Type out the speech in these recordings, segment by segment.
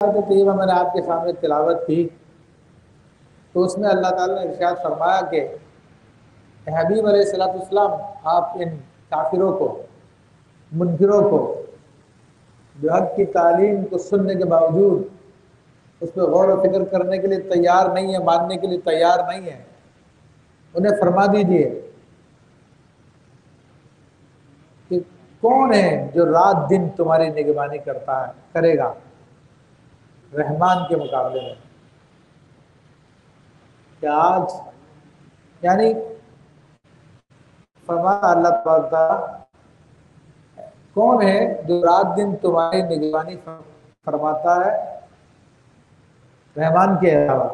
طیبہ میں نے آپ کے سامنے تلاوت کی تو اس میں اللہ تعالیٰ نے ارشاد فرمایا کہ اے حبیب علیہ السلام آپ ان کافروں کو، منکروں کو، جو حق کی تعلیم کو سننے کے باوجود اس پہ غور و فکر کرنے کے لیے تیار نہیں ہے، ماننے کے لیے تیار نہیں ہے، انہیں فرما دیجئے کہ کون ہے جو رات دن تمہاری نگرانی کرے گا رحمان کے مقابلے میں۔ کہ آج یعنی فرمایا اللہ تبارک تعالیٰ کون ہے جو رات دن تمہاری نگرانی فرماتا ہے رحمان کے علاوہ،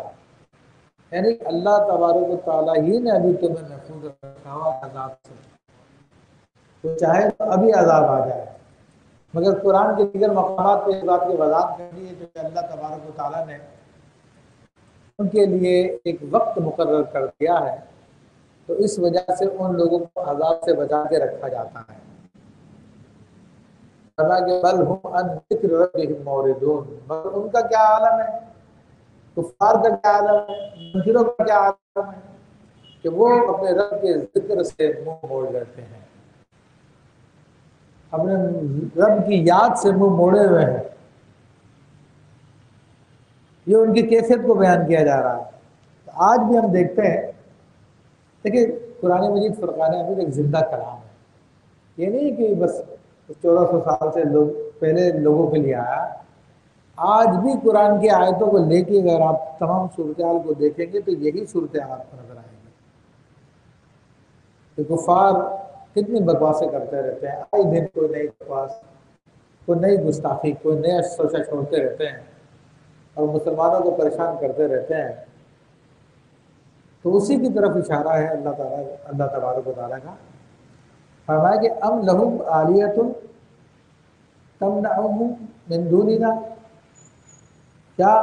یعنی اللہ تبارک و تعالیٰ ہی نے ابھی تمہیں محفوظ رکھا ہوا عذاب سے، تو چاہے تو ابھی عذاب آ جائے، مگر قرآن کے دیگر مقامات پہ اس بات کی وضاحت کرنی ہے کہ اللہ تبارک و تعالیٰ نے ان کے لیے ایک وقت مقرر کر دیا ہے، تو اس وجہ سے ان لوگوں کو عذاب سے بچا کے رکھا جاتا ہے۔ کہ بل ہم عن ذکر ربہم معرضون، مگر ان کا کیا عالم ہے، کفار کا کیا عالم ہے، منکروں کا کیا عالم ہے کہ وہ اپنے رب کے ذکر سے منہ موڑ لیتے ہیں، اپنے رب کی یاد سے منہ موڑے ہوئے ہیں۔ یہ ان کی کیفیت کو بیان کیا جا رہا ہے۔ آج بھی ہم دیکھتے ہیں، دیکھیں قرآن مجید فرقان حمید ایک زندہ کلام ہے، یہ نہیں کہ بس 1400 سال سے پہلے لوگوں کے لیے آیا، آج بھی قرآن کی آیتوں کو لے کے اگر آپ تمام صورتحال کو دیکھیں گے تو یہی صورتحال آپ کو نظر آئے گی کہ کفار کتنی بکواسیں کرتے رہتے ہیں، آئے دن کوئی نئی بکواس، کوئی نئی گستاخی، کوئی نیا سوچا چھوڑتے رہتے ہیں اور مسلمانوں کو پریشان کرتے رہتے ہیں۔ تو اسی کی طرف اشارہ ہے اللہ تبارک و تعالیٰ کا، فرمایا کہ ام لہم آلیۃ تمنعہم من دوننا، کیا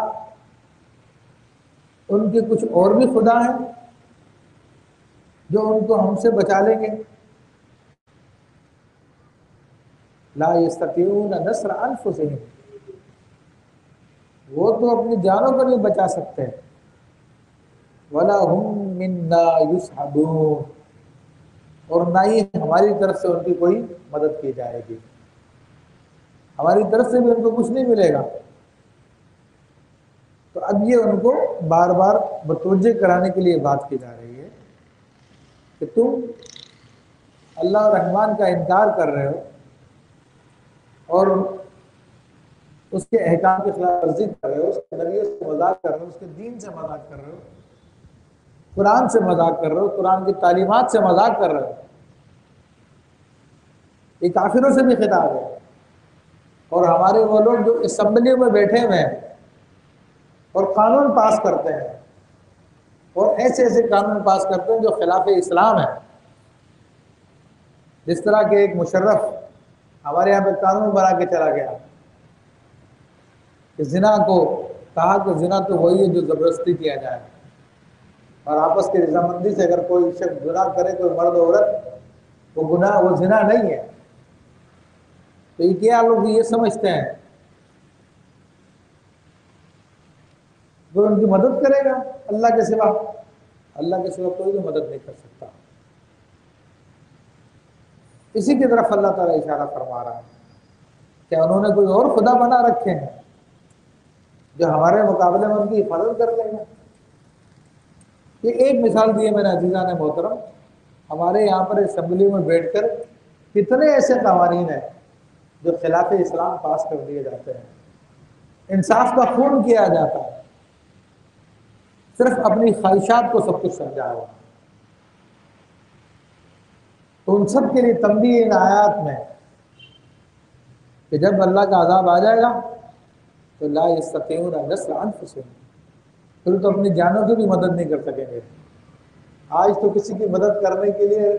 ان کے کچھ اور بھی خدا ہیں جو ان کو ہم سے بچا لیں گے؟ لا یستطیعون نصر انفسہم، وہ تو اپنی جانوں کو نہیں بچا سکتے، ولا ہم منا یصحبون، اور نہ ہی ہماری طرف سے ان کی کوئی مدد کی جائے گی، ہماری طرف سے بھی ان کو کچھ نہیں ملے گا۔ تو اب یہ ان کو بار بار متوجہ کرانے کے لیے بات کی جا رہی ہے کہ تم اللہ رحمان کا انکار کر رہے ہو اور اس کے احکام کی خلاف ورزی کر رہے ہو، اس کے نبی سے مذاق کر رہے ہو، اس کے دین سے مذاق کر رہے ہو، قرآن سے مذاق کر رہے ہو، قرآن کی تعلیمات سے مذاق کر رہے ہو۔ یہ کافروں سے بھی خطاب ہے، اور ہمارے وہ لوگ جو اسمبلیوں میں بیٹھے ہوئے ہیں اور قانون پاس کرتے ہیں، اور ایسے ایسے قانون پاس کرتے ہیں جو خلاف اسلام ہیں، جس طرح کہ ایک مشرف ہمارے یہاں پہ قانون بنا کے چلا گیا کہ زنا کو کہا کہ زنا تو وہی ہے جو زبردستی کیا جائے، اور آپس کی رضامندی سے اگر کوئی شخص گناہ کرے، کوئی مرد عورت، وہ گناہ، وہ زنا نہیں ہے۔ تو یہ کیا لوگ یہ سمجھتے ہیں وہ ان کی مدد کرے گا اللہ کے سوا؟ اللہ کے سوا کوئی بھی مدد نہیں کر سکتا۔ اسی کی طرف اللہ تعالیٰ اشارہ فرما رہا ہے کہ انہوں نے کوئی اور خدا بنا رکھے ہیں جو ہمارے مقابلے میں ان کی حفاظت کر لیں گے۔ یہ ایک مثال دی ہے میں نے عزیزان محترم، ہمارے یہاں پر اسمبلی میں بیٹھ کر کتنے ایسے قوانین ہیں جو خلاف اسلام پاس کر دیے جاتے ہیں، انصاف کا خون کیا جاتا ہے، صرف اپنی خواہشات کو سب کچھ سمجھا ہوا۔ تو ان سب کے لیے تنبیہ ان آیات میں کہ جب اللہ کا عذاب آ جائے گا تو لا یستطیعون نصر انفسہم، پھر تو اپنی جانوں کی بھی مدد نہیں کر سکیں گے۔ آج تو کسی کی مدد کرنے کے لیے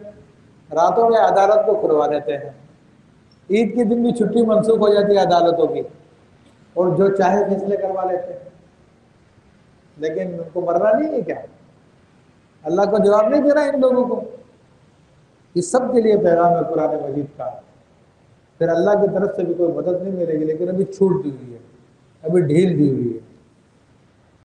راتوں میں عدالت کو کھلوا دیتے ہیں، عید کے دن بھی چھٹی منسوخ ہو جاتی ہے عدالتوں کی، اور جو چاہے فیصلے کروا لیتے ہیں۔ لیکن ان کو مرنا نہیں ہے کیا؟ اللہ کو جواب نہیں دینا ان لوگوں کو؟ یہ سب کے لیے پیغام ہے قرآن مجید کا۔ پھر اللہ کی طرف سے بھی کوئی مدد نہیں ملے گی، لیکن ابھی چھوٹ دی ہوئی ہے ابھی ڈھیل دی ہوئی ہے.